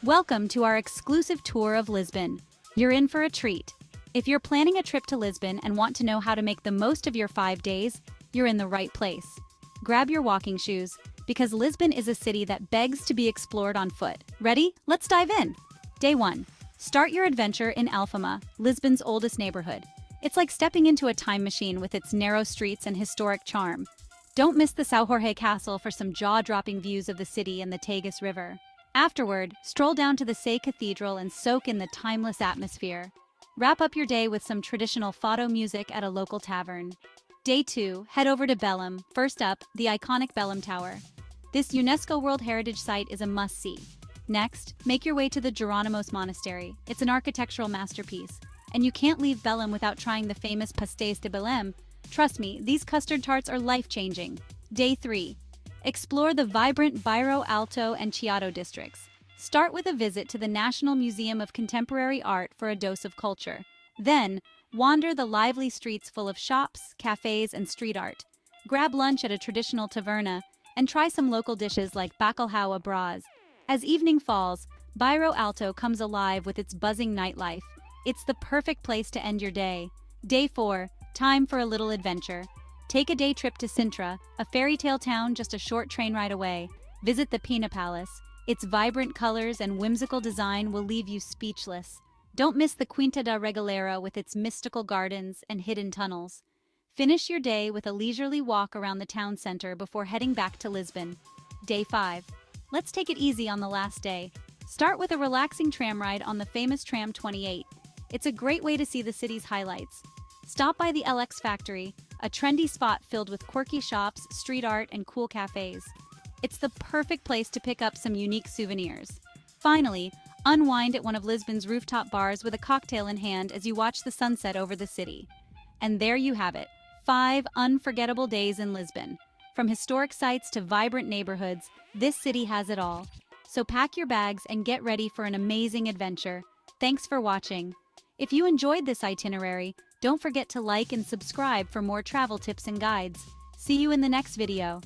Welcome to our exclusive tour of Lisbon. You're in for a treat. If you're planning a trip to Lisbon and want to know how to make the most of your 5 days, you're in the right place. Grab your walking shoes, because Lisbon is a city that begs to be explored on foot. Ready? Let's dive in! Day 1. Start your adventure in Alfama, Lisbon's oldest neighborhood. It's like stepping into a time machine with its narrow streets and historic charm. Don't miss the São Jorge Castle for some jaw-dropping views of the city and the Tagus River. Afterward, stroll down to the Sé Cathedral and soak in the timeless atmosphere. Wrap up your day with some traditional Fado music at a local tavern. Day 2, head over to Bellum. First up, the iconic Bellum Tower. This UNESCO World Heritage Site is a must-see. Next, make your way to the Geronimos Monastery. It's an architectural masterpiece, and you can't leave Bellum without trying the famous pastéis de Bellum. Trust me, these custard tarts are life-changing. Day 3. Explore the vibrant Bairro Alto and Chiado districts. Start with a visit to the National Museum of Contemporary Art for a dose of culture. Then, wander the lively streets full of shops, cafes, and street art. Grab lunch at a traditional taverna and try some local dishes like bacalhau à Brás. As evening falls, Bairro Alto comes alive with its buzzing nightlife. It's the perfect place to end your day. Day 4, time for a little adventure. Take a day trip to Cintra, a fairy tale town just a short train ride away. Visit the Pena Palace. Its vibrant colors and whimsical design will leave you speechless. Don't miss the Quinta da Regaleira with its mystical gardens and hidden tunnels. Finish your day with a leisurely walk around the town center before heading back to Lisbon. Day 5. Let's take it easy on the last day. Start with a relaxing tram ride on the famous Tram 28. It's a great way to see the city's highlights. Stop by the LX Factory, a trendy spot filled with quirky shops, street art, and cool cafes. It's the perfect place to pick up some unique souvenirs. Finally, unwind at one of Lisbon's rooftop bars with a cocktail in hand as you watch the sunset over the city. And there you have it, 5 unforgettable days in Lisbon. From historic sites to vibrant neighborhoods, this city has it all. So pack your bags and get ready for an amazing adventure. Thanks for watching. If you enjoyed this itinerary, don't forget to like and subscribe for more travel tips and guides. See you in the next video.